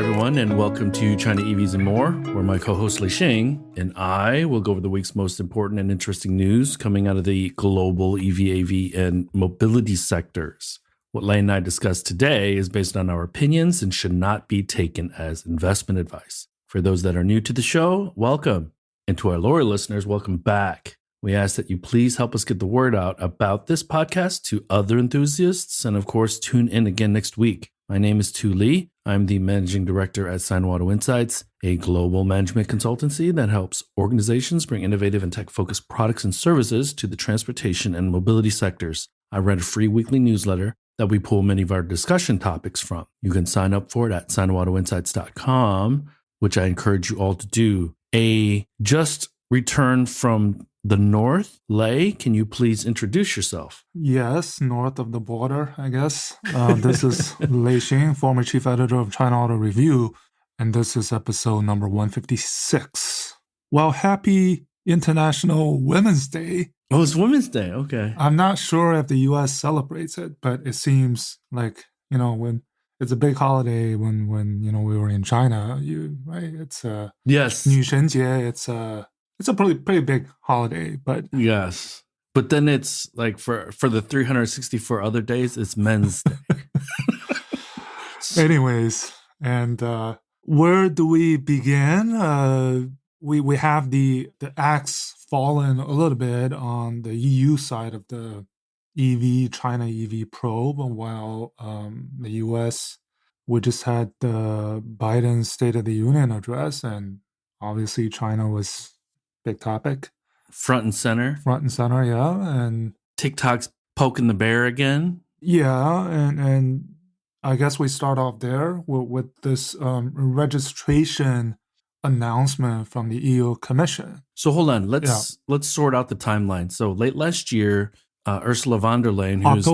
everyone, and welcome to China EVs and More, where my co-host Lei Xing and I will go over the week's most important and interesting news coming out of the global EV, AV, and mobility sectors. What Lei and I discuss today is based on our opinions and should not be taken as investment advice. For those that are new to the show, welcome. And to our loyal listeners, welcome back. We ask that you please help us get the word out about this podcast to other enthusiasts, and of course, tune in again next week. My name is Tu Li. I'm the managing director at Sino Auto Insights, a global management consultancy that helps organizations bring innovative and tech-focused products and services to the transportation and mobility sectors. I write a free weekly newsletter that we pull many of our discussion topics from. You can sign up for it at sinoautoinsights.com, which I encourage you all to do. A just returned from the north, Lei, can you please introduce yourself? Yes, north of the border, I guess. This is Lei Xing, former chief editor of China Auto Review, and this is episode number 156. Well, happy International Women's Day. Oh, it's Women's Day. Okay. I'm not sure if the U.S. celebrates it, but it seems like, when it's a big holiday when we were in China, right? It's yes. 女神节, it's a pretty big holiday, but yes. But then it's like for the 364 other days, it's Men's Day. Anyways, and where do we begin? We have the axe fallen a little bit on the EU side of the China EV probe, while the US, we just had the Biden State of the Union address, and obviously China was big topic. Front and center, yeah. And TikTok's poking the bear again. Yeah, and I guess we start off there with this registration announcement from the EU Commission. So hold on, let's sort out the timeline. So late last year, Ursula von der Leyen, who's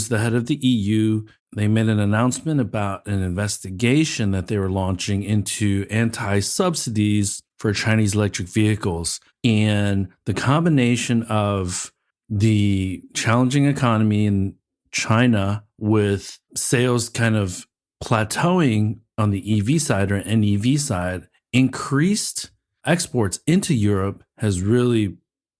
the head of the EU, they made an announcement about an investigation that they were launching into anti-subsidies for Chinese electric vehicles. And the combination of the challenging economy in China with sales kind of plateauing on the EV side or NEV side, increased exports into Europe has really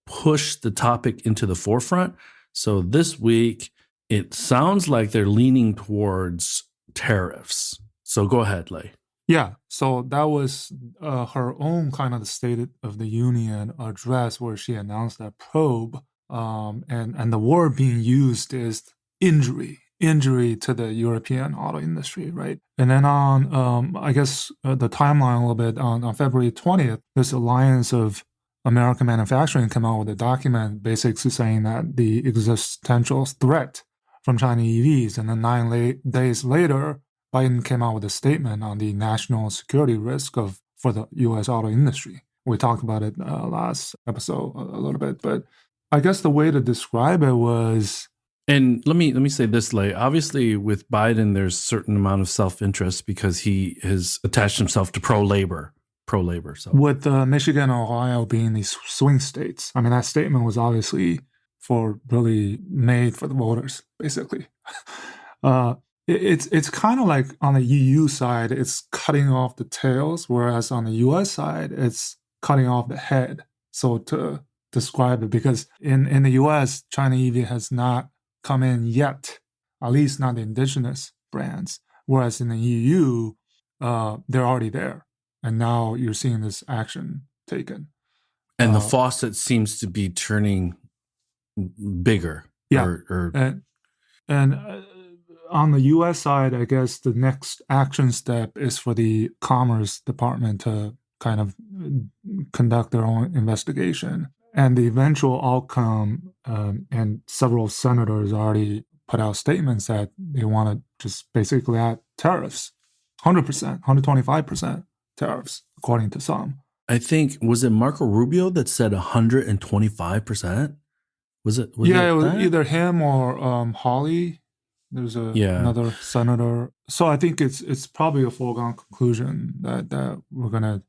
pushed the topic into the forefront. So this week, it sounds like they're leaning towards tariffs. So go ahead, Lei. Yeah, so that was her own kind of the State of the Union address where she announced that probe. And the word being used is injury to the European auto industry, right? And then on, I guess, the timeline a little bit, on February 20th, this Alliance of American Manufacturing came out with a document basically saying that the existential threat from China EVs. And then 9 days later, Biden came out with a statement on the national security risk for the U.S. auto industry. We talked about it last episode a little bit, but I guess the way to describe it was... And let me say this, Lei. Obviously, with Biden, there's a certain amount of self-interest because he has attached himself to pro-labor. So. With Michigan and Ohio being these swing states, I mean, that statement was obviously really made for the voters, basically. It's kind of like on the EU side, it's cutting off the tails, whereas on the US side, it's cutting off the head. So to describe it, because in the US, China EV has not come in yet, at least not the indigenous brands, whereas in the EU, they're already there. And now you're seeing this action taken. And the faucet seems to be turning bigger. Yeah. And on the U.S. side, I guess the next action step is for the Commerce Department to kind of conduct their own investigation. And the eventual outcome, and several senators already put out statements that they want to just basically add tariffs, 100%, 125% tariffs, according to some. I think, was it Marco Rubio that said 125%? Was it was either him or Hawley. There's another senator. So I think it's probably a foregone conclusion that we're going to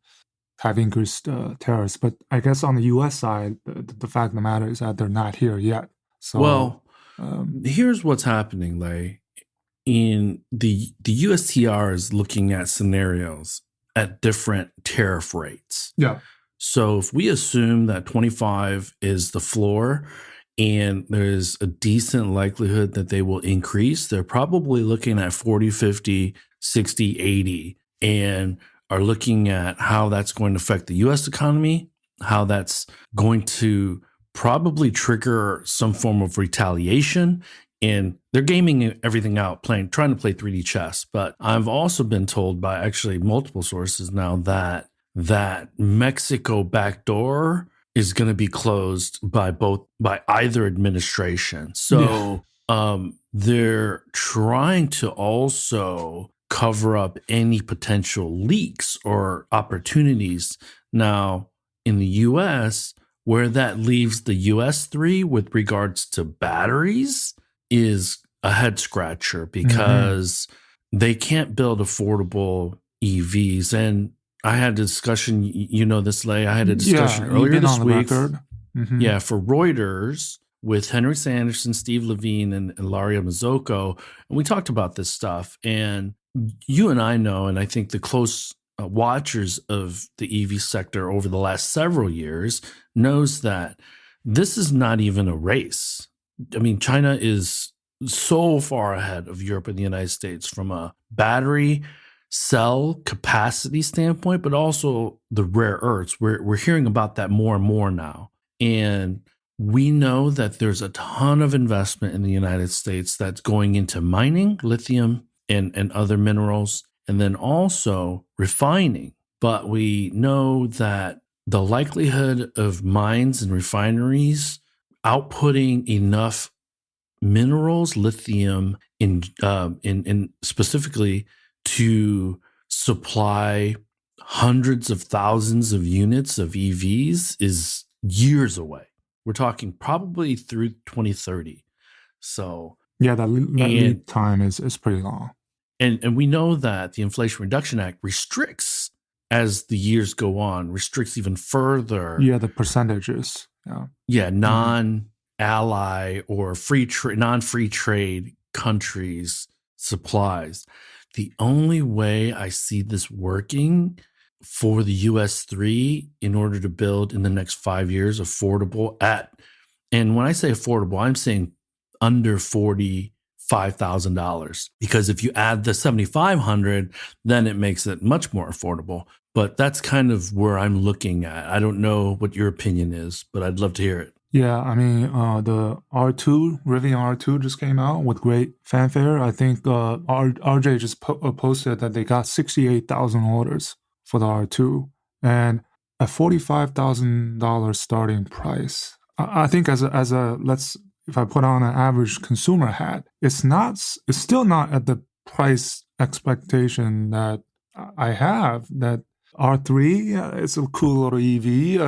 have increased tariffs. But I guess on the U.S. side, the fact of the matter is that they're not here yet. So, here's what's happening, Lei. in the USTR is looking at scenarios at different tariff rates. Yeah. So if we assume that 25 is the floor and there's a decent likelihood that they will increase, they're probably looking at 40, 50, 60, 80 and are looking at how that's going to affect the US economy, how that's going to probably trigger some form of retaliation. And they're gaming everything out, trying to play 3D chess. But I've also been told by actually multiple sources now that Mexico backdoor is going to be closed by either administration. So they're trying to also cover up any potential leaks or opportunities. Now, in the US, where that leaves the US 3 with regards to batteries is a head scratcher because they can't build affordable EVs. And I had a discussion, you know this, Lay. I had a discussion earlier this week. Yeah, for Reuters with Henry Sanderson, Steve Levine, and Ilaria Mazzocco. And we talked about this stuff. And you and I know, and I think the close watchers of the EV sector over the last several years knows that this is not even a race. I mean, China is so far ahead of Europe and the United States from a battery cell capacity standpoint, but also the rare earths. We're hearing about that more and more now. And we know that there's a ton of investment in the United States that's going into mining, lithium, and other minerals, and then also refining. But we know that the likelihood of mines and refineries outputting enough minerals, lithium, in specifically to supply hundreds of thousands of units of EVs is years away. We're talking probably through 2030. So yeah, that lead time is pretty long. And we know that the Inflation Reduction Act restricts, as the years go on, restricts even further. Yeah, the percentages. Yeah, non-ally or non-free trade countries' supplies. The only way I see this working for the US 3 in order to build in the next 5 years affordable and when I say affordable, I'm saying under $45,000, because if you add the $7,500, then it makes it much more affordable. But that's kind of where I'm looking at. I don't know what your opinion is, but I'd love to hear it. Yeah, I mean, the R2, Rivian R2 just came out with great fanfare. I think RJ just posted that they got 68,000 orders for the R2 and a $45,000 starting price. I think if I put on an average consumer hat, it's still not at the price expectation that I have. That R3, it's a cool little EV,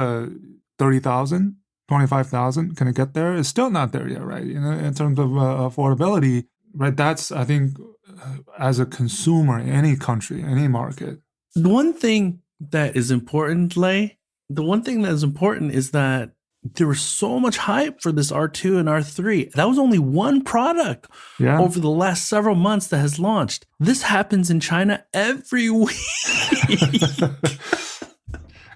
30,000. 25,000, can it get there? It's still not there yet, right? In terms of affordability, right? That's, I think, as a consumer, any country, any market. The one thing that is important, Lay, is that there was so much hype for this R2 and R3. That was only one product over the last several months that has launched. This happens in China every week.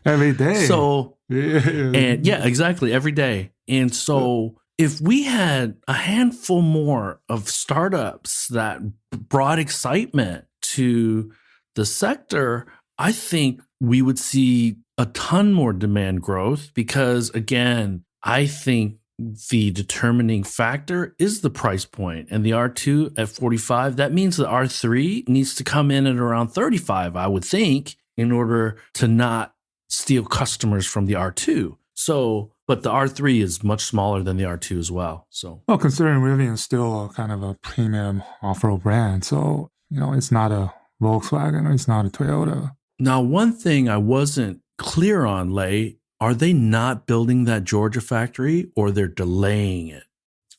Every day. So, and yeah, exactly, every day. And so if we had a handful more of startups that brought excitement to the sector, I think we would see a ton more demand growth because, again, I think the determining factor is the price point. And the R2 at 45, that means the R3 needs to come in at around 35, I would think, in order to not steal customers from the R2. So, but the R3 is much smaller than the R2 as well. So, well, considering Rivian is still kind of a premium off-road brand, so it's not a Volkswagen or it's not a Toyota. Now, one thing I wasn't clear on, Lay, are they not building that Georgia factory or they're delaying it?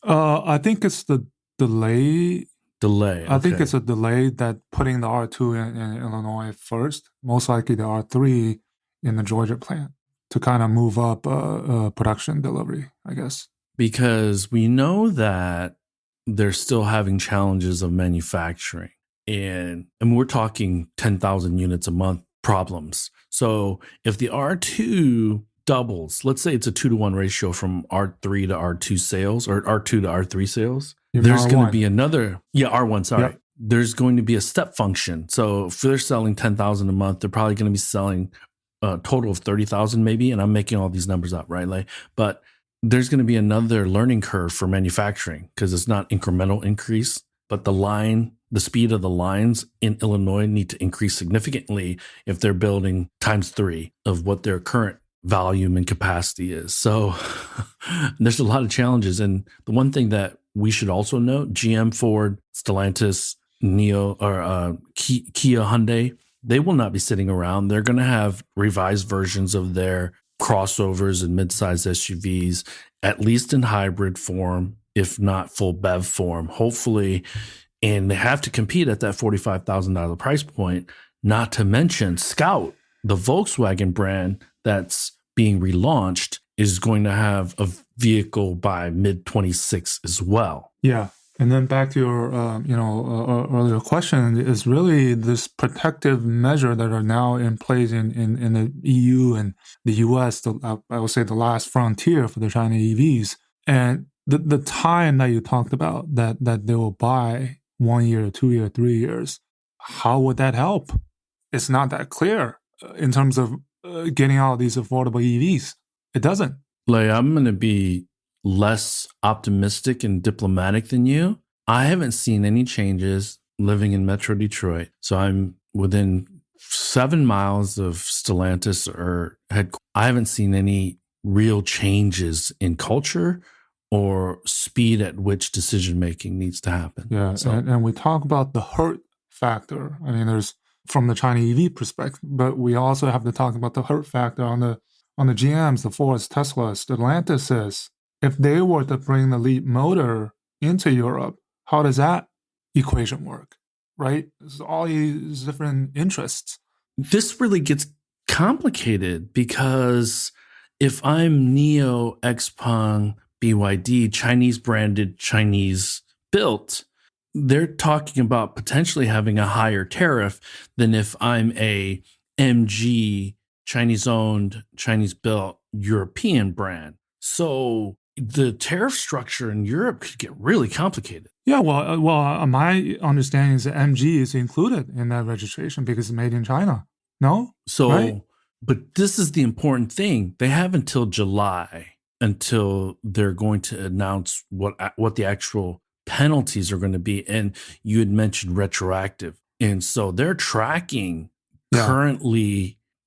I think it's the delay. Okay. I think it's a delay that putting the R2 in Illinois first, most likely the R3 in the Georgia plant to kind of move up production delivery, I guess. Because we know that they're still having challenges of manufacturing. And we're talking 10,000 units a month problems. So if the R2 doubles, let's say it's a 2-to-1 ratio from R3 to R2 sales or R2 to R3 sales, there's going to be another, R1, sorry. Yep. There's going to be a step function. So if they're selling 10,000 a month, they're probably going to be selling a total of 30,000 maybe. And I'm making all these numbers up, right? But there's going to be another learning curve for manufacturing because it's not incremental increase, but the speed of the lines in Illinois need to increase significantly if they're building times 3 of what their current volume and capacity is. So there's a lot of challenges. And the one thing that we should also note, GM, Ford, Stellantis, Kia, Hyundai, they will not be sitting around. They're going to have revised versions of their crossovers and midsize SUVs, at least in hybrid form, if not full BEV form, hopefully. And they have to compete at that $45,000 price point, not to mention Scout, the Volkswagen brand that's being relaunched, is going to have a vehicle by mid-26 as well. Yeah. And then back to your earlier question, is really this protective measure that are now in place in the EU and the US, I would say the last frontier for the Chinese EVs. And the time that you talked about, that they will buy 1 year, 2 year, 3 years, how would that help? It's not that clear in terms of getting out these affordable EVs. It doesn't. I'm going to be less optimistic and diplomatic than you. I haven't seen any changes living in Metro Detroit. So I'm within 7 miles of Stellantis or headquarters. I haven't seen any real changes in culture or speed at which decision-making needs to happen. Yeah, so. And we talk about the hurt factor. I mean, there's from the Chinese EV perspective, but we also have to talk about the hurt factor on the GMs, the Fords, Teslas, Stellantis. If they were to bring the Leap motor into Europe, how does that equation work, right? There's all these different interests. This really gets complicated because if I'm NIO, XPeng, BYD, Chinese branded, Chinese built, they're talking about potentially having a higher tariff than if I'm a MG, Chinese owned, Chinese built European brand. So the tariff structure in Europe could get really complicated. Yeah, well, my understanding is that MG is included in that registration because it's made in China. No? So, right? But this is the important thing. They have until July until they're going to announce what the actual penalties are going to be. And you had mentioned retroactive. And so they're tracking current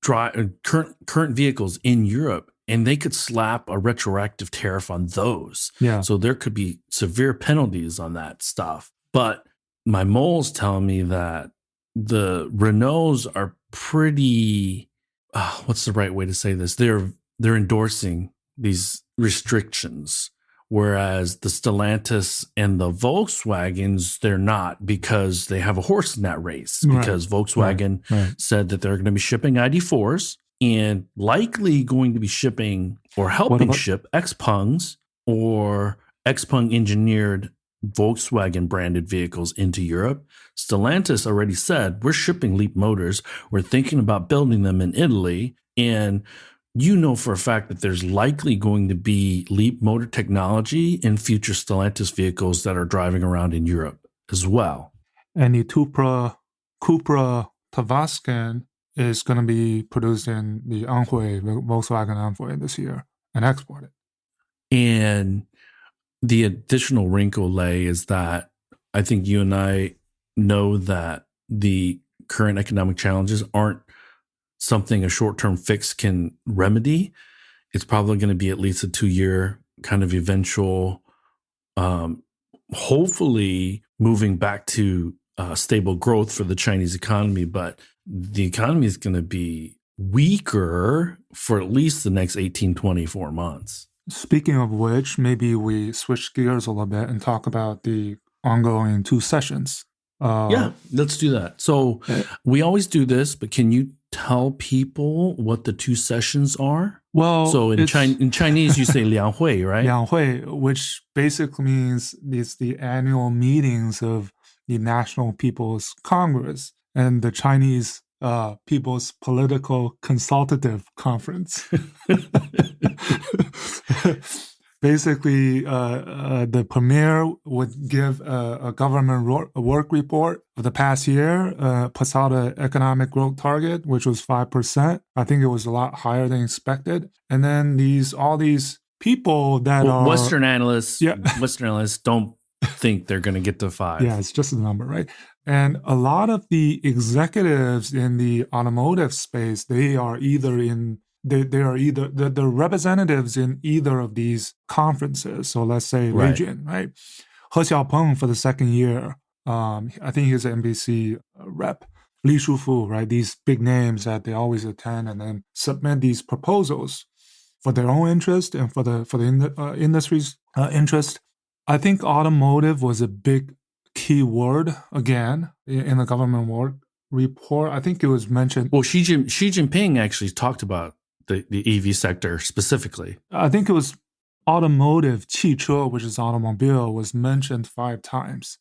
vehicles in Europe, and they could slap a retroactive tariff on those. Yeah. So there could be severe penalties on that stuff. But my mole's telling me that the Renaults are pretty, what's the right way to say this? They're endorsing these restrictions, whereas the Stellantis and the Volkswagens, they're not, because they have a horse in that race. Because Volkswagen said that they're going to be shipping ID4s and likely going to be shipping or helping ship XPengs or XPeng engineered Volkswagen branded vehicles into Europe. Stellantis already said, we're shipping Leap motors. We're thinking about building them in Italy. And you know for a fact that there's likely going to be Leap motor technology in future Stellantis vehicles that are driving around in Europe as well. And the Cupra Tavascan is going to be produced in the Volkswagen Anhui this year and exported. And the additional wrinkle, Lei, is that I think you and I know that the current economic challenges aren't something a short-term fix can remedy. It's probably going to be at least a 2-year kind of eventual, hopefully moving back to stable growth for the Chinese economy. But the economy is going to be weaker for at least the next 18, 24 months. Speaking of which, maybe we switch gears a little bit and talk about the ongoing 2 sessions. Yeah, let's do that. So we always do this, but can you tell people what the 2 sessions are? Well, So in Chinese, you say 两会, right? 两会, which basically means it's the annual meetings of the National People's Congress and the Chinese People's Political Consultative Conference. Basically, the premier would give a government work report for the past year, puts out an economic growth target, which was 5%. I think it was a lot higher than expected. And then all these people that are Western analysts don't think they're going to get to 5. Yeah, it's just a number, right? And a lot of the executives in the automotive space, they are the representatives in either of these conferences. So let's say Right. Rivian, right? He Xiaopeng for the second year, I think he's an NBC rep. Li Shufu, right? These big names that they always attend and then submit these proposals for their own interest and for the industry's interest. I think automotive was a big key word again in the government work report. I think it was mentioned. Well, Xi Jinping actually talked about the EV sector specifically. I think it was automotive, 汽车, which is automobile, was mentioned 5 times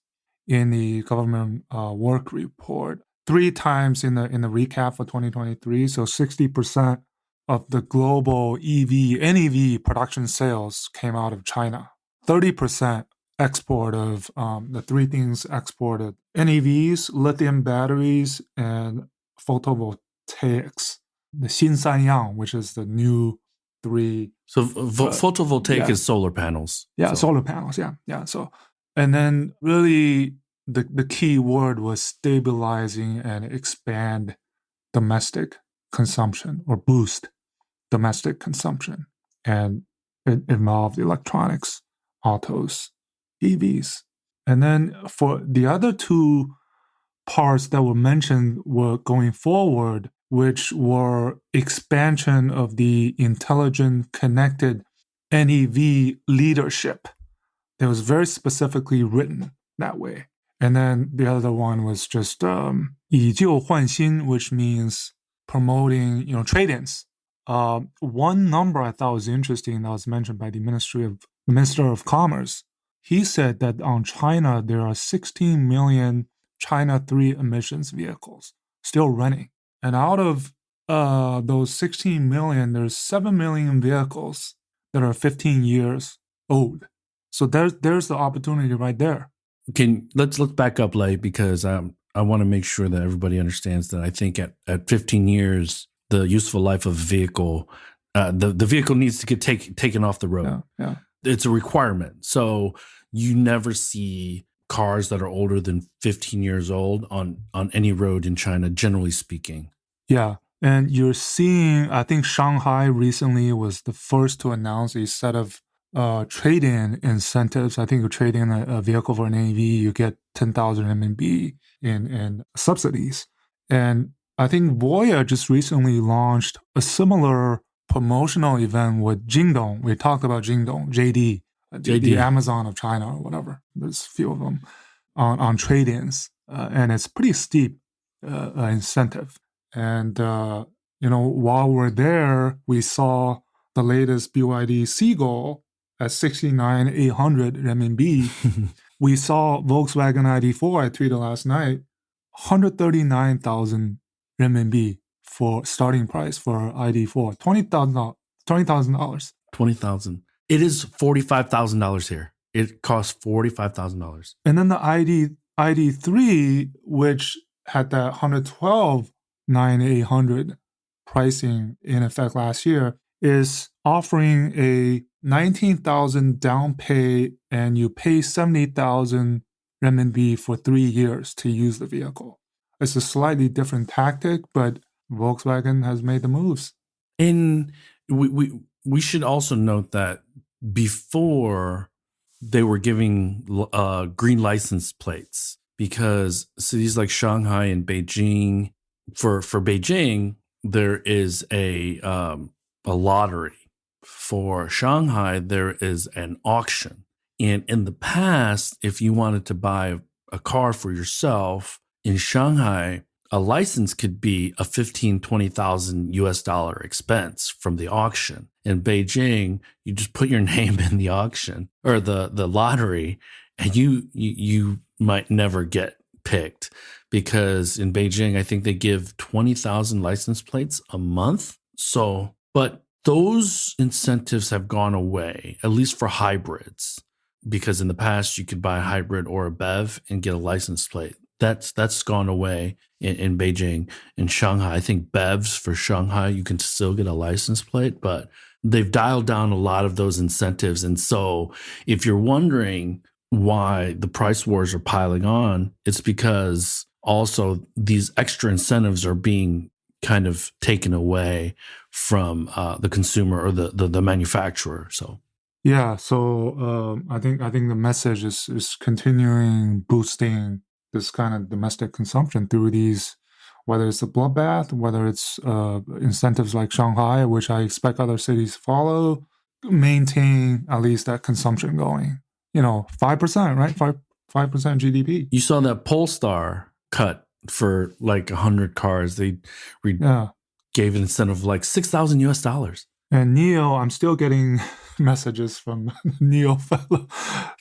in the government work report. 3 times in the recap for 2023. So 60% of the global NEV production sales came out of China. 30% export of the 3 things exported: NEVs, lithium batteries, and photovoltaics. The 新三样, which is the new 3. So photovoltaic is solar panels. Yeah, solar panels. Yeah. So, and then really the key word was stabilizing and expand domestic consumption or boost domestic consumption. And it involved electronics, autos, EVs. And then for the other 2 parts that were mentioned were going forward, which were expansion of the intelligent, connected NEV leadership. That was very specifically written that way. And then the other one was just 以旧换新, which means promoting, trade-ins. One number I thought was interesting that was mentioned by the Minister of Commerce. He said that on China, there are 16 million China 3 emissions vehicles still running. And out of those 16 million, there's 7 million vehicles that are 15 years old. So there's the opportunity right there. Let's back up, Lei, because I want to make sure that everybody understands that I think at 15 years, the useful life of a vehicle, the vehicle needs to get taken off the road. Yeah. It's a requirement. So you never see cars that are older than 15 years old on any road in China, generally speaking. Yeah. And you're seeing, I think Shanghai recently was the first to announce a set of trade-in incentives. I think you trade in a vehicle for an NEV, you get 10,000 RMB in subsidies. And I think Voya just recently launched a similar promotional event with Jingdong. We talked about Jingdong, JD. The Amazon of China or whatever. There's a few of them on trade-ins. And it's pretty steep incentive. And, while we're there, we saw the latest BYD Seagull at 69,800 RMB. We saw Volkswagen ID4, I tweeted last night, 139,000 RMB for starting price for ID4. $20,000. $20,000. It is $45,000 here. It costs $45,000. And then the ID3, which had that 112,900 pricing in effect last year, is offering a 19,000 down pay, and you pay 70,000 renminbi for 3 years to use the vehicle. It's a slightly different tactic, but Volkswagen has made the moves. And we should also note that before they were giving green license plates, because cities like Shanghai and Beijing, for Beijing, there is a lottery. For Shanghai, there is an auction. And in the past, if you wanted to buy a car for yourself in Shanghai, a license could be a 15,000 to 20,000 US dollar expense from the auction. In Beijing, you just put your name in the auction or the lottery, and you might never get picked, because in Beijing, I think they give 20,000 license plates a month. So, but those incentives have gone away, at least for hybrids, because in the past you could buy a hybrid or a BEV and get a license plate. That's gone away in Beijing. In Shanghai, I think BEVs for Shanghai, you can still get a license plate, but they've dialed down a lot of those incentives. And so if you're wondering why the price wars are piling on, it's because also these extra incentives are being kind of taken away from the consumer or the manufacturer. So Yeah, so I think the message is continuing boosting this kind of domestic consumption through these, whether it's a bloodbath, whether it's incentives like Shanghai, which I expect other cities to follow, maintain at least that consumption going. 5%, right? 5% GDP. you saw that Polestar cut for like 100 cars. They Yeah. gave an incentive of like 6,000 US dollars. And NIO, I'm still getting messages from NIO fellow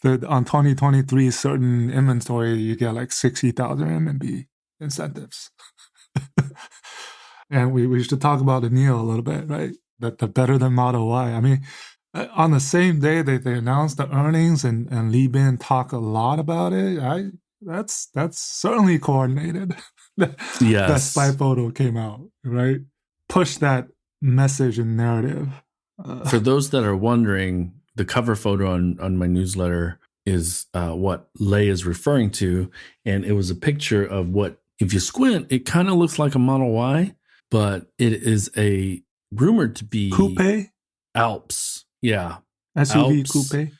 that on 2023 certain inventory you get like 60,000 RMB incentives. And we should talk about the NIO a little bit, right? The better than Model Y. I mean, on the same day they announced the earnings and Li Bin talked a lot about it. That's certainly coordinated. That spy photo came out, right? Push that message and narrative. For those that are wondering, the cover photo on my newsletter is what Lei is referring to. And it was a picture of what, if you squint, it kind of looks like a Model Y, but it is a rumored to be coupe Alps. Yeah. SUV Alps. coupe.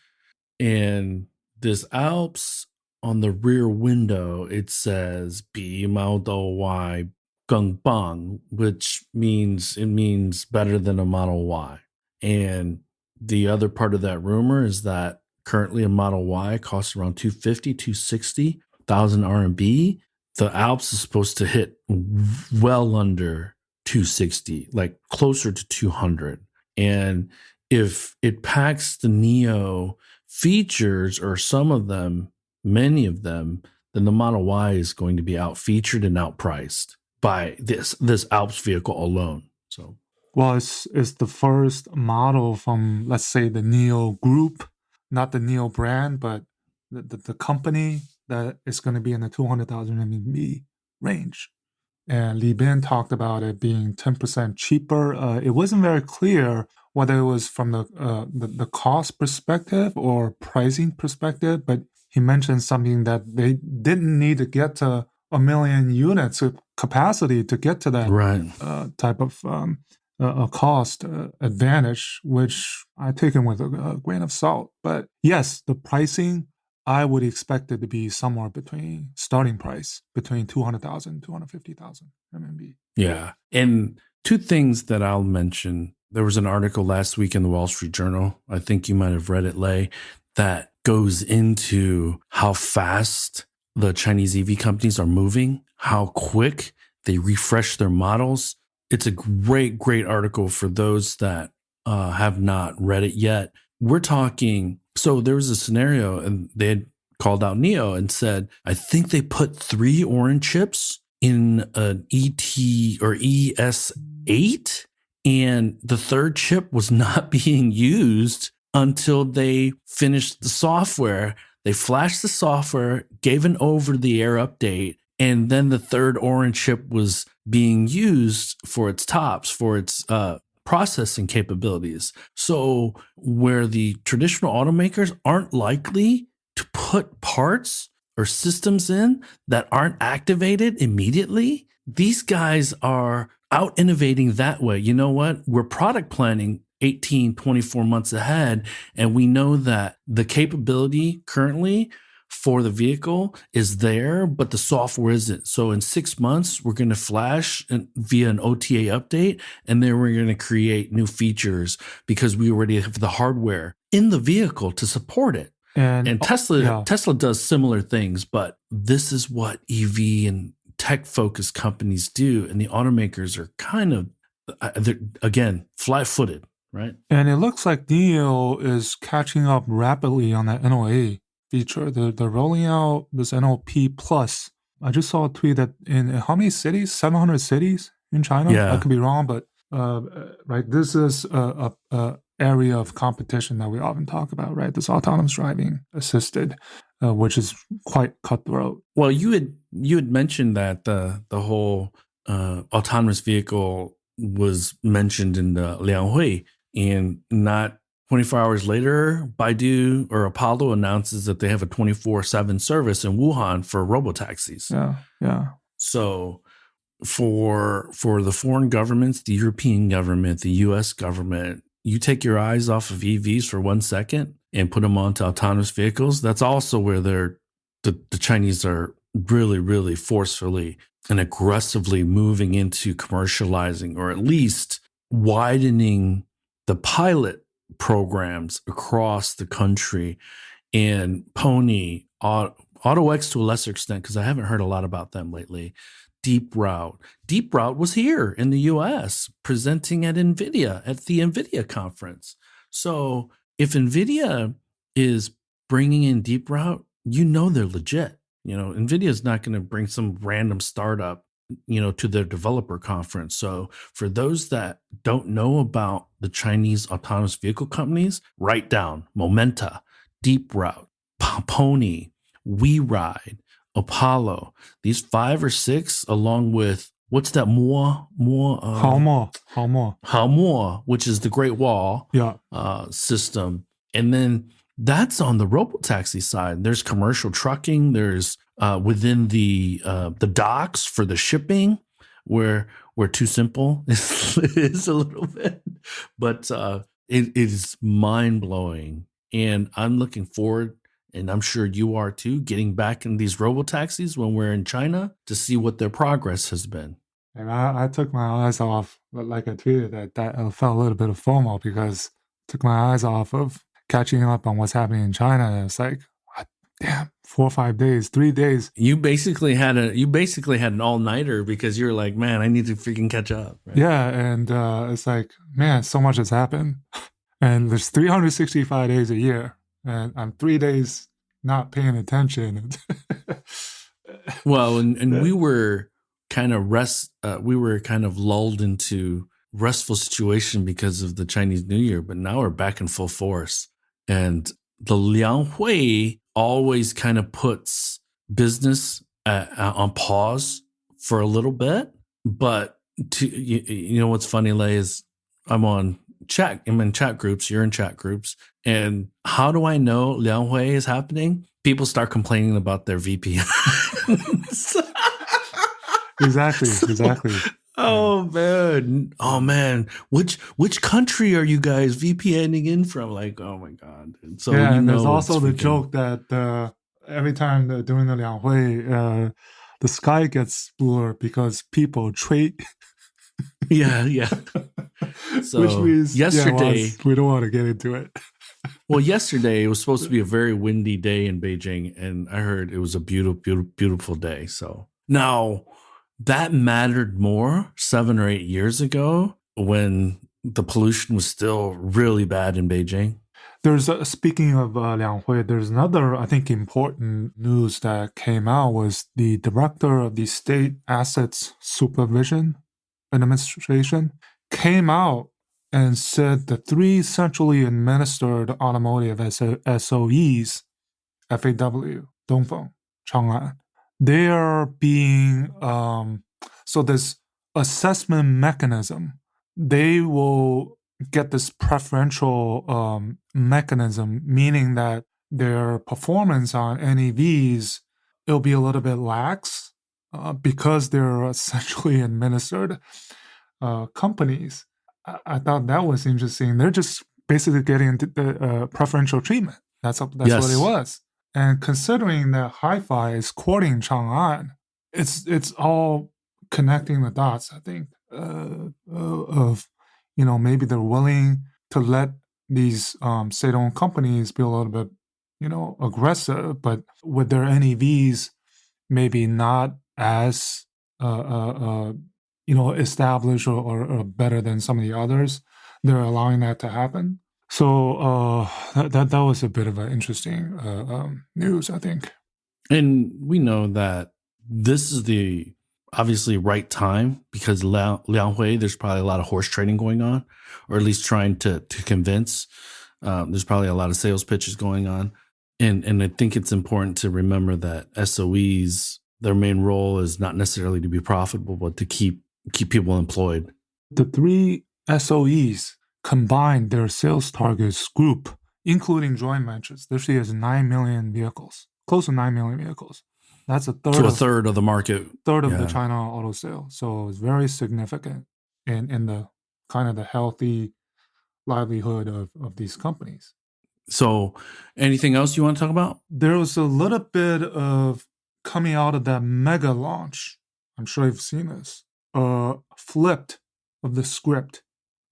And this Alps, on the rear window, it says "Bi Model Y Geng Bang," which means better than a Model Y. And the other part of that rumor is that currently a Model Y costs around 250, 260,000 RMB. The Alps is supposed to hit well under 260, like closer to 200. And if it packs the NIO features, or some of them, many of them, then the Model Y is going to be out-featured and outpriced by this Alps vehicle alone. So, well, it's the first model from, let's say, the NIO group, not the NIO brand, but the company that is going to be in the 200,000 RMB range. And Li Bin talked about it being 10% cheaper. It wasn't very clear whether it was from the cost perspective or pricing perspective, but he mentioned something that they didn't need to get to 1 million units of capacity to get to that type of cost advantage, which I take in with a grain of salt. But yes, the pricing, I would expect it to be somewhere between starting price between 200,000, 250,000 RMB. Yeah. And two things that I'll mention. There was an article last week in the Wall Street Journal, I think you might have read it, Lei, that goes into how fast the Chinese EV companies are moving, how quick they refresh their models. It's a great, great article for those that have not read it yet. We're talking, so there was a scenario and they had called out NIO and said, I think they put 3 orange chips in an ET or ES8, and the third chip was not being used until they finished the software. They flashed the software, gave an over-the-air update, and then the third orange chip was being used for its tops, for its processing capabilities. So where the traditional automakers aren't likely to put parts or systems in that aren't activated immediately, these guys are out innovating that way. You know what? We're product planning 18, 24 months ahead, and we know that the capability currently for the vehicle is there, but the software isn't. So in 6 months, we're going to flash via an OTA update, and then we're going to create new features because we already have the hardware in the vehicle to support it. And Tesla does similar things, but this is what EV and tech-focused companies do, and the automakers are kind of, again, flat-footed, right? And it looks like NIO is catching up rapidly on that NOA feature. They're rolling out this NOP Plus. I just saw a tweet that in how many cities? 700 cities in China? Yeah. I could be wrong, but right, this is a area of competition that we often talk about, right? This autonomous driving assisted, which is quite cutthroat. Well, you had mentioned that the whole autonomous vehicle was mentioned in the Lianghui, and not 24 hours later, Baidu or Apollo announces that they have a 24/7 service in Wuhan for robotaxis. Yeah. So for the foreign governments, the European government, the US government, you take your eyes off of EVs for 1 second and put them onto autonomous vehicles. That's also where the Chinese are really, really forcefully and aggressively moving into commercializing, or at least widening the pilot programs across the country. And Pony, AutoX to a lesser extent, because I haven't heard a lot about them lately. Deep Route was here in the US presenting at NVIDIA, at the NVIDIA conference. So if NVIDIA is bringing in Deep Route, they're legit. NVIDIA is not going to bring some random startup, to their developer conference. So for those that don't know about the Chinese autonomous vehicle companies, write down Momenta, Deep Route, Pony, WeRide, Apollo. These 5 or 6, along with what's that Hao, which is the Great Wall system. And then that's on the robotaxi side. There's commercial trucking. There's within the docks for the shipping, where Too Simple is a little bit, but it is mind blowing, and I'm looking forward, and I'm sure you are too, getting back in these robotaxis when we're in China to see what their progress has been. And I took my eyes off, like I tweeted, that I felt a little bit of FOMO because I took my eyes off of catching up on what's happening in China. And it's like, damn, 4 or 5 days, 3 days. You basically had an all-nighter because you're like, man, I need to freaking catch up. Right? Yeah, and it's like, man, so much has happened. And there's 365 days a year, and I'm 3 days not paying attention. Well, and we were kind of lulled into restful situation because of the Chinese New Year, but now we're back in full force. And the Lianghui always kind of puts business on pause for a little bit. But what's funny, Lei, is I'm in chat groups, you're in chat groups. And how do I know Lianghui is happening? People start complaining about their VPNs. Exactly. Oh man, which country are you guys VPNing in from? Like, oh my god. And so and there's also the joke that every time they're doing the Lianghui, the sky gets bluer because people trade. Yeah. So which means yesterday, we don't want to get into it. Well, yesterday it was supposed to be a very windy day in Beijing, and I heard it was a beautiful day. So now that mattered more 7 or 8 years ago when the pollution was still really bad in Beijing. There's speaking of Lianghui, there's another, I think, important news that came out was the director of the State Assets Supervision Administration came out and said the 3 centrally administered automotive SOEs, FAW, Dongfeng, Chang'an, they are being, so this assessment mechanism, they will get this preferential mechanism, meaning that their performance on NEVs, it'll be a little bit lax because they're essentially administered companies. I thought that was interesting. They're just basically getting the preferential treatment. That's what it was. And considering that Hi-Fi is courting Chang'an, it's all connecting the dots, I think, of maybe they're willing to let these state-owned companies be a little bit, aggressive, but with their NEVs, maybe not as established or better than some of the others. They're allowing that to happen. So that was a bit of an interesting news, I think. And we know that this is the obviously right time because Liang Hui, there's probably a lot of horse trading going on, or at least trying to convince. There's probably a lot of sales pitches going on. And I think it's important to remember that SOEs, their main role is not necessarily to be profitable, but to keep people employed. The three SOEs combined their sales targets group, including joint ventures. This year is 9 million vehicles, close to 9 million vehicles. That's a third of the market. Third of the China auto sale. So it's very significant in the kind of the healthy livelihood of these companies. So anything else you want to talk about? There was a little bit of coming out of that mega launch. I'm sure you've seen this. Flipped of the script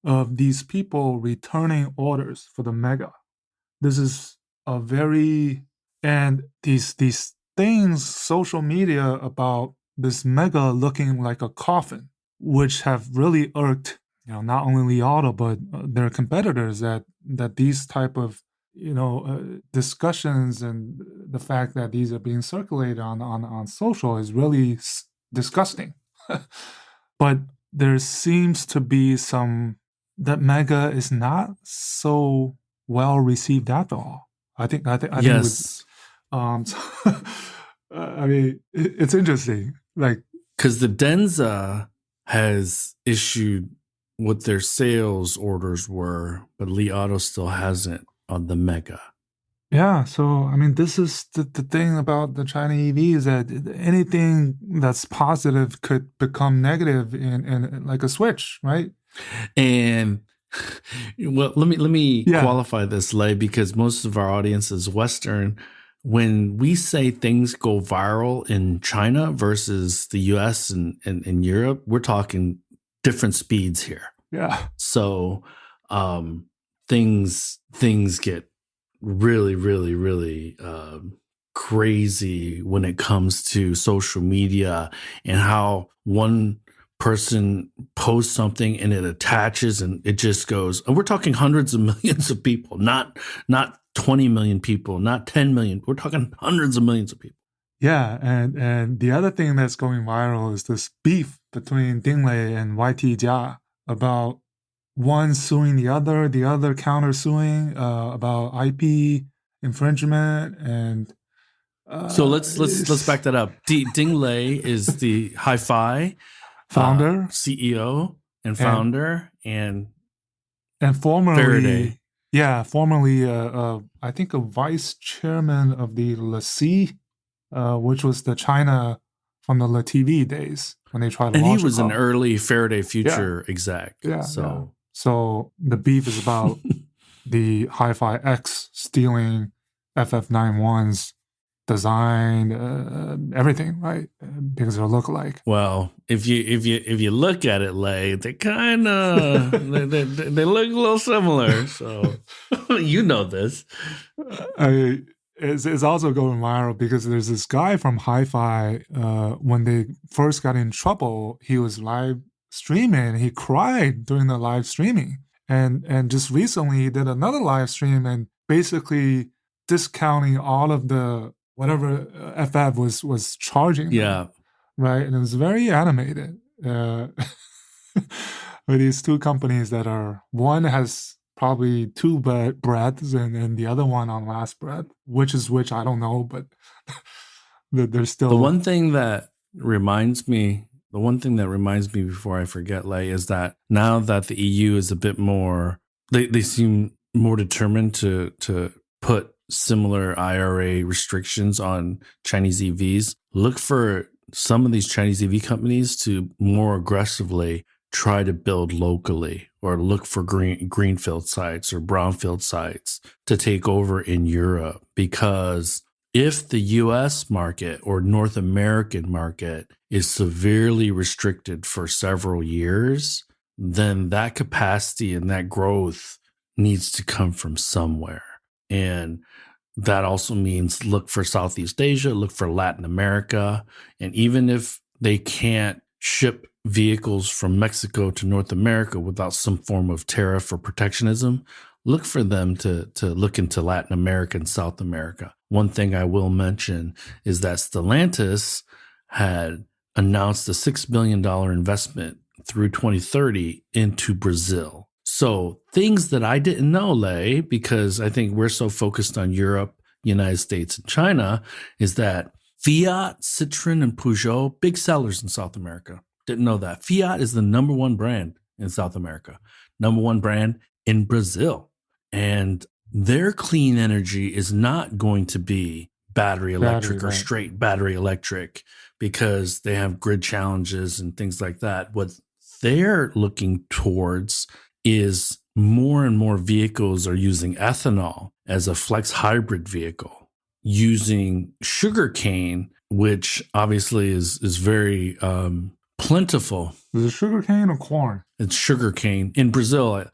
of these people returning orders for the mega. This is a very, and these things, social media about this mega looking like a coffin, which have really irked, not only Li Auto, but their competitors, that these type of discussions and the fact that these are being circulated on social is really disgusting. But there seems to be that mega is not so well received after all. I think Yes. I mean, it's interesting, like, because the Denza has issued what their sales orders were, but Li Auto still hasn't on the mega. Yeah, so I mean, this is the thing about the China EVs, that anything that's positive could become negative in like a switch, right? And well, let me qualify this, Lei, because most of our audience is Western. When we say things go viral in China versus the US and Europe, we're talking different speeds here. Yeah. So things get really, really, really crazy when it comes to social media and how one person posts something and it attaches and it just goes. And we're talking hundreds of millions of people, not 20 million people, not 10 million. We're talking hundreds of millions of people. Yeah, and the other thing that's going viral is this beef between Ding Lei and YT Jia about one suing the other counter suing about IP infringement, and so let's back that up. Ding Lei is the Hi-Fi founder, CEO, and founder, and formerly Faraday. Yeah, formerly I think a vice chairman of the LaCie, which was the China from the La TV days when they tried to launch. And he was an early Faraday Future exec. Yeah. So So the beef is about the Hi-Fi X stealing FF91's design, everything, right? Because they're lookalike. Well, if you look at it, Lei, they kind of they look a little similar. So you know this. It's also going viral because there's this guy from Hi-Fi. When they first got in trouble, he was live streaming. He cried during the live streaming, and just recently he did another live stream and basically discounting all of the whatever FF was charging. Yeah, right. And it was very animated. With these two companies that are, one has probably two breaths and the other one on last breath. Which is which, I don't know, but there's still... The one thing that reminds me before I forget, Lei, is that now that the EU is a bit more, they seem more determined to put similar IRA restrictions on Chinese EVs. Look for some of these Chinese EV companies to more aggressively try to build locally, or look for greenfield sites or brownfield sites to take over in Europe. Because if the US market or North American market is severely restricted for several years, then that capacity and that growth needs to come from somewhere. And that also means look for Southeast Asia, look for Latin America. And even if they can't ship vehicles from Mexico to North America without some form of tariff or protectionism, look for them to look into Latin America and South America. One thing I will mention is that Stellantis had announced a $6 billion investment through 2030 into Brazil. So things that I didn't know, Lei, because I think we're so focused on Europe, United States, and China, is that Fiat, Citroen, and Peugeot, big sellers in South America. Didn't know that. Fiat is the number one brand in South America, number one brand in Brazil. And their clean energy is not going to be battery electric or straight battery electric because they have grid challenges and things like that. What they're looking towards is more and more vehicles are using ethanol as a flex hybrid vehicle, using sugarcane, which obviously is very plentiful. Is it sugarcane or corn? It's sugarcane in Brazil.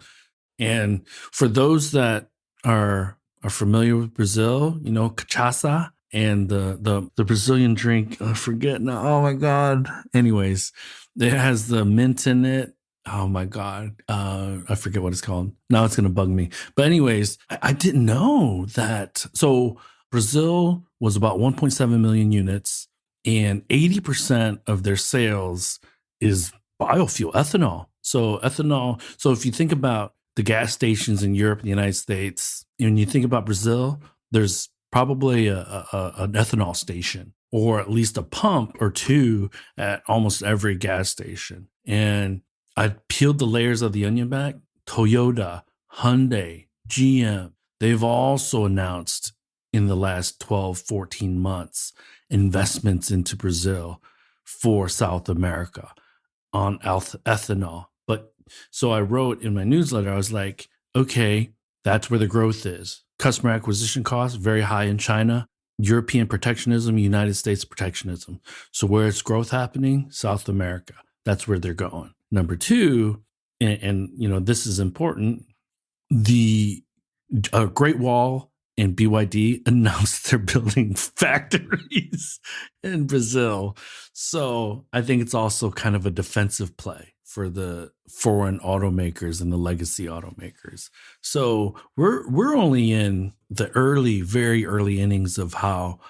And for those that are familiar with Brazil, you know, cachaça and the Brazilian drink, I forget now. Oh my God. Anyways, it has the mint in it. Oh my God. I forget what it's called. Now it's going to bug me. But anyways, I didn't know that. So Brazil was about 1.7 million units, and 80% of their sales is biofuel, ethanol. So ethanol. So if you think about the gas stations in Europe and the United States, and you think about Brazil, there's probably an ethanol station, or at least a pump or two at almost every gas station. And I peeled the layers of the onion back. Toyota, Hyundai, GM, they've also announced in the last 12, 14 months investments into Brazil for South America on ethanol. But so I wrote in my newsletter, I was like, okay, that's where the growth is. Customer acquisition costs, very high in China. European protectionism, United States protectionism. So where is growth happening? South America. That's where they're going. Number two, and you know, this is important, the Great Wall and BYD announced they're building factories in Brazil. So I think it's also kind of a defensive play for the foreign automakers and the legacy automakers. So we're only in the very early innings of how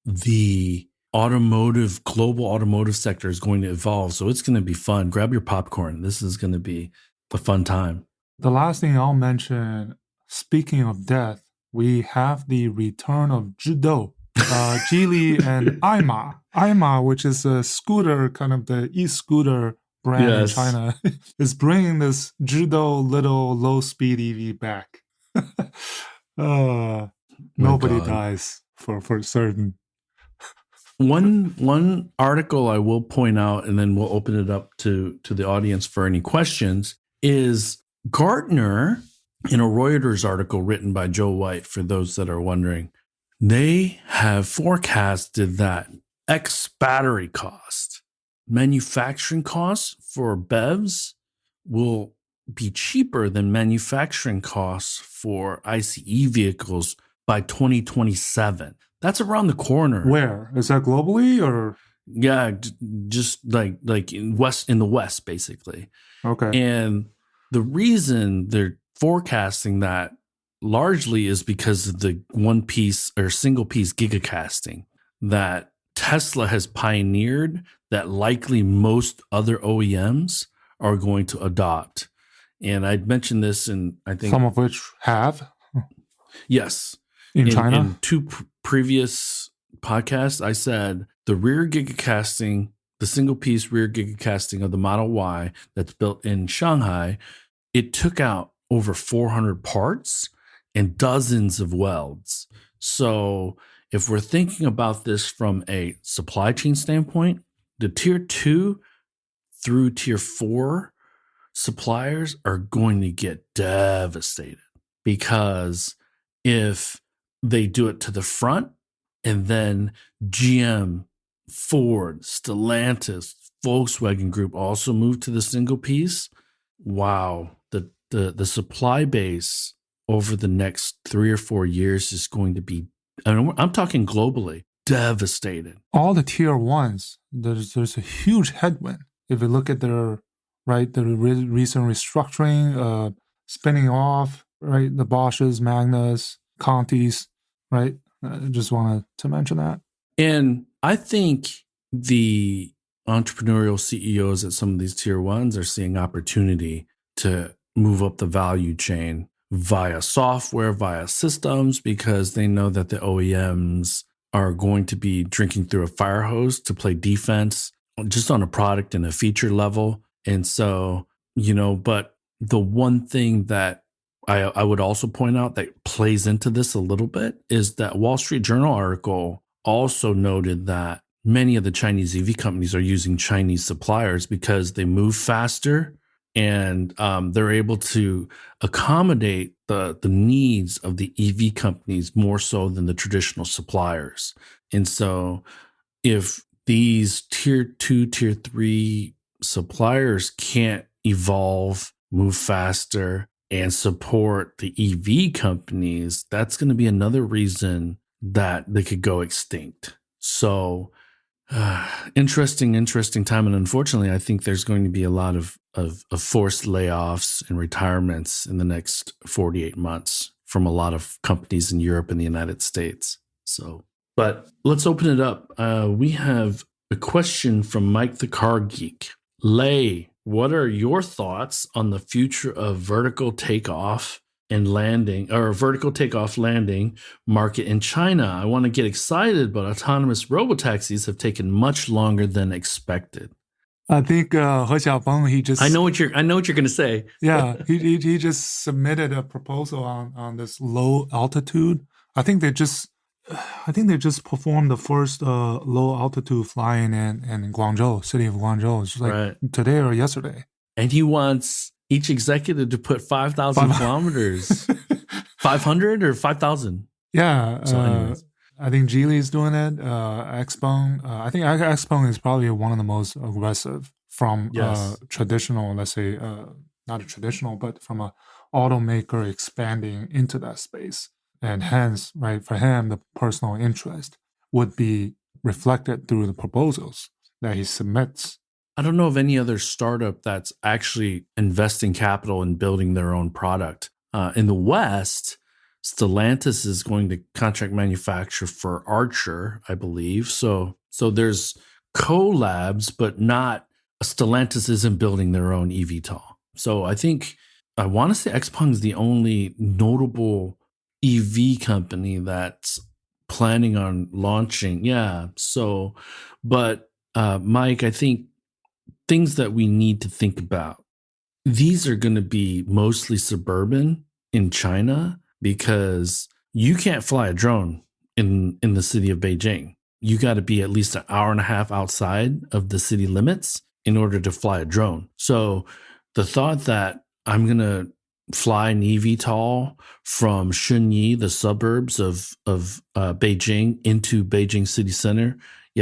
the global automotive sector is going to evolve. So it's going to be fun. Grab your popcorn. This is going to be a fun time. The last thing I'll mention, speaking of death, we have the return of Judo, Geely and Aima, which is a scooter, kind of the e-scooter brand in China, is bringing this Judo little low-speed EV back. Nobody dies for certain. One article I will point out, and then we'll open it up to the audience for any questions, is Gartner, in a Reuters article written by Joe White, for those that are wondering, they have forecasted that battery cost, manufacturing costs for BEVs will be cheaper than manufacturing costs for ICE vehicles by 2027. That's around the corner. Where? Is that globally or? Yeah, just like in the West, basically. Okay. And the reason they're forecasting that largely is because of the one piece or single piece gigacasting that Tesla has pioneered, that likely most other OEMs are going to adopt. And I'd mentioned this, and I think some of which have. Yes. In China? In two previous podcasts, I said the rear gigacasting, the single piece rear gigacasting of the Model Y that's built in Shanghai, it took out over 400 parts and dozens of welds. So if we're thinking about this from a supply chain standpoint, the tier 2 through tier 4 suppliers are going to get devastated, because if they do it to the front and then GM, Ford, Stellantis, Volkswagen Group also move to the single piece, wow, the supply base over the next 3 or 4 years is going to be, I'm talking globally, devastated. All the tier ones, there's a huge headwind. If you look at their recent restructuring, spinning off, right, the Bosches, Magnas, Contis, right. I just wanted to mention that. And I think the entrepreneurial CEOs at some of these tier ones are seeing opportunity to move up the value chain via software, via systems, because they know that the OEMs are going to be drinking through a fire hose to play defense just on a product and a feature level. And so, but the one thing that I would also point out that plays into this a little bit is that Wall Street Journal article also noted that many of the Chinese EV companies are using Chinese suppliers because they move faster and they're able to accommodate the needs of the EV companies more so than the traditional suppliers. And so if these tier 2, tier 3 suppliers can't evolve, move faster, and support the EV companies, that's going to be another reason that they could go extinct. So interesting time. And unfortunately, I think there's going to be a lot of forced layoffs and retirements in the next 48 months from a lot of companies in Europe and the United States. So, but let's open it up. We have a question from Mike the Car Geek. Lei, what are your thoughts on the future of vertical takeoff and landing, or vertical takeoff landing market in China? I want to get excited, but autonomous robotaxis have taken much longer than expected. I think He Xiaopeng, he just... I know what you're going to say. Yeah, he just submitted a proposal on this low altitude. I think they just performed the first low altitude flying in Guangzhou, city of Guangzhou. It's like today or yesterday. And he wants each executive to put 5,000 kilometers, 500 or 5,000. Yeah. So I think Geely is doing it. Xpeng. I think Xpeng is probably one of the most aggressive from traditional, let's say, not a traditional, but from a automaker expanding into that space. And hence, right, for him, the personal interest would be reflected through the proposals that he submits. I don't know of any other startup that's actually investing capital in building their own product. In the West, Stellantis is going to contract manufacture for Archer, I believe. So there's collabs, but not Stellantis isn't building their own eVTOL. So I want to say XPeng is the only notable EV company that's planning on launching. Yeah. So, but Mike, I think things that we need to think about, these are going to be mostly suburban in China because you can't fly a drone in the city of Beijing. You got to be at least an hour and a half outside of the city limits in order to fly a drone. So the thought that I'm going to fly an eVTOL from Shunyi, the suburbs of Beijing, into Beijing city center,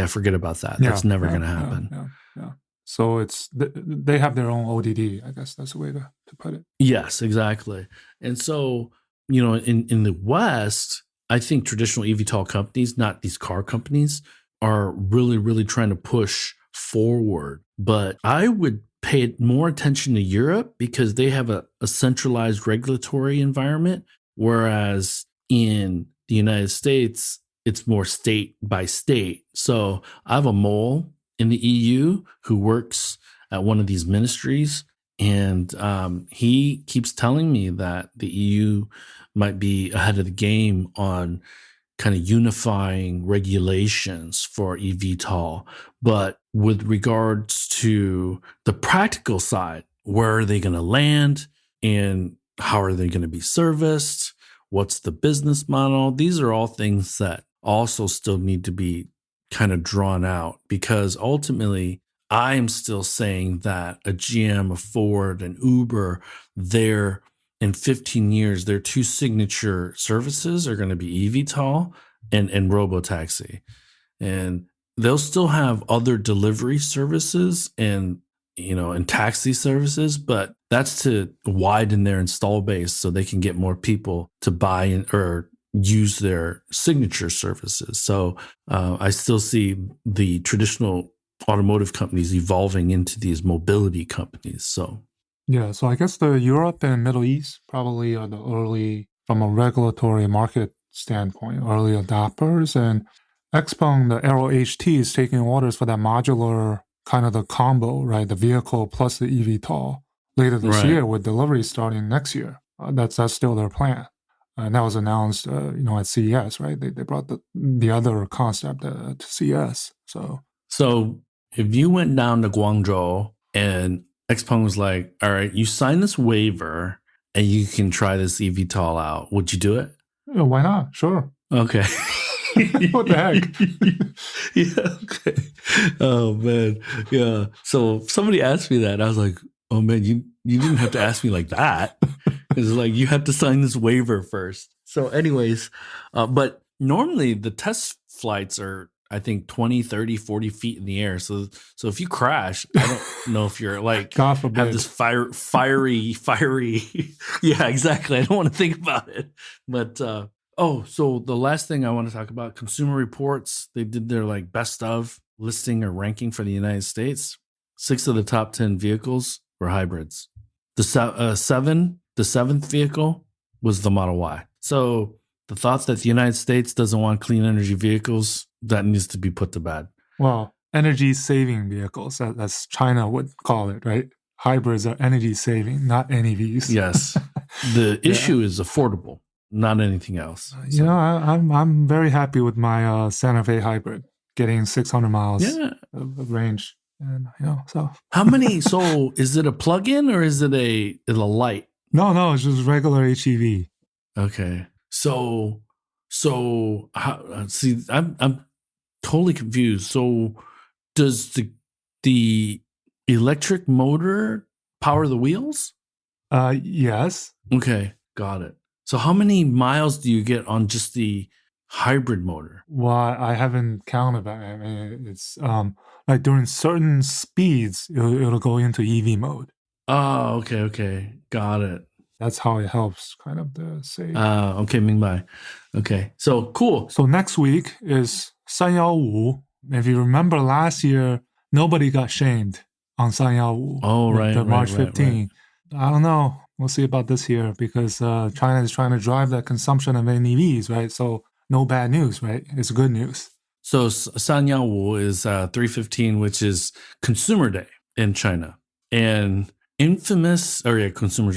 forget about that. That's never going to happen. Yeah. So they have their own ODD. I guess that's the way to put it. Yes, exactly. And so, in the West, I think traditional eVTOL companies, not these car companies, are really, really trying to push forward. But I would pay more attention to Europe because they have a centralized regulatory environment, whereas in the United States, it's more state by state. So I have a mole in the EU who works at one of these ministries, and he keeps telling me that the EU might be ahead of the game on kind of unifying regulations for eVTOL. But with regards to the practical side, where are they going to land and how are they going to be serviced? What's the business model? These are all things that also still need to be kind of drawn out, because ultimately I am still saying that a GM, a Ford, an Uber, in 15 years, their two signature services are going to be eVTOL and robotaxi. And they'll still have other delivery services and taxi services, but that's to widen their install base so they can get more people to buy in or use their signature services. So I still see the traditional automotive companies evolving into these mobility companies. So Yeah, so I guess the Europe and Middle East probably are the early, from a regulatory market standpoint, early adopters. And Xpeng, the Aero HT, is taking orders for that modular kind of the combo, right? The vehicle plus the eVTOL later this Right. year with delivery starting next year. That's still their plan. And that was announced, at CES, right? They brought the other concept to CES. So if you went down to Guangzhou and Xpeng was like, all right, you sign this waiver and you can try this eVTOL out, would you do it? Why not? Sure. Okay. What the heck? Yeah. Okay. Oh man. Yeah. So somebody asked me that. I was like, oh man, you didn't have to ask me like that. It's like you had to sign this waiver first. So, anyways, but normally the test flights are, I think, 20, 30, 40 feet in the air. So if you crash, I don't know if you're like, God forbid. have this fiery. Yeah, exactly. I don't want to think about it. But, so the last thing I want to talk about, Consumer Reports, they did their like best of listing or ranking for the United States. 6 of the top 10 vehicles were hybrids. The seventh vehicle was the Model Y. So the thought that the United States doesn't want clean energy vehicles, that needs to be put to bed. Well, energy saving vehicles, as China would call it, right? Hybrids are energy saving, not NEVs. Yes. The issue is affordable, not anything else. So. I'm very happy with my Santa Fe hybrid getting 600 miles of range. And so how many? So is it a plug-in or is it a light? No, it's just regular HEV. Okay. So see, I'm totally confused. So does the electric motor power the wheels? Yes. Okay, got it. So how many miles do you get on just the hybrid motor? Well, I haven't counted that. I mean, it's like during certain speeds, it'll go into EV mode. Oh, okay, got it. That's how it helps kind of the save. Okay, Mingbai. Okay, so cool. So next week is 315. If you remember last year, nobody got shamed on 315. Oh, right. The March 15. Right. I don't know. We'll see about this year because China is trying to drive that consumption of NEVs, right? So no bad news, right? It's good news. So 315 is 315, which is Consumer Day in China. And consumers'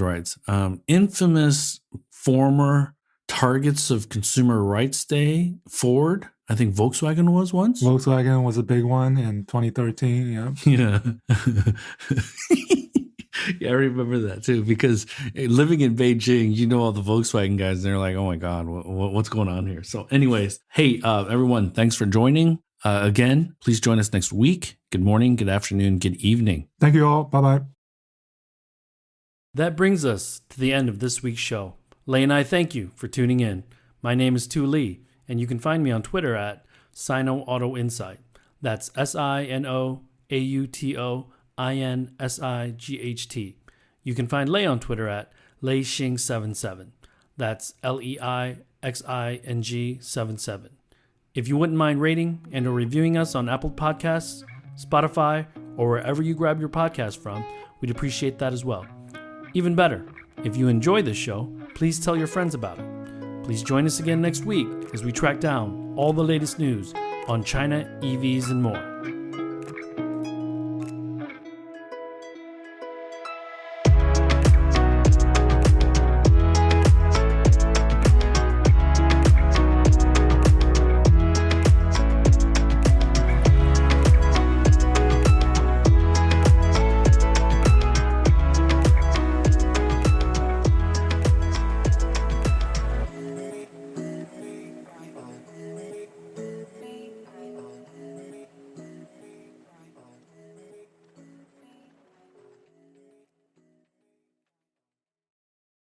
rights. Infamous former targets of Consumer Rights Day, Ford. I think Volkswagen was once. Volkswagen was a big one in 2013. Yeah. Yeah, I remember that too, because living in Beijing, all the Volkswagen guys, and they're like, oh my God, what's going on here? So anyways, hey, everyone, thanks for joining. Again, please join us next week. Good morning, good afternoon, good evening. Thank you all. Bye-bye. That brings us to the end of this week's show. Lei and I thank you for tuning in. My name is Tu Lee, and you can find me on Twitter at Sino Auto Insight. That's SinoAutoInsight. You can find Lei on Twitter at LeiXing77. That's LEIXING77. If you wouldn't mind rating and or reviewing us on Apple Podcasts, Spotify, or wherever you grab your podcast from, we'd appreciate that as well. Even better, if you enjoy this show, please tell your friends about it. Please join us again next week as we track down all the latest news on China, EVs, and more.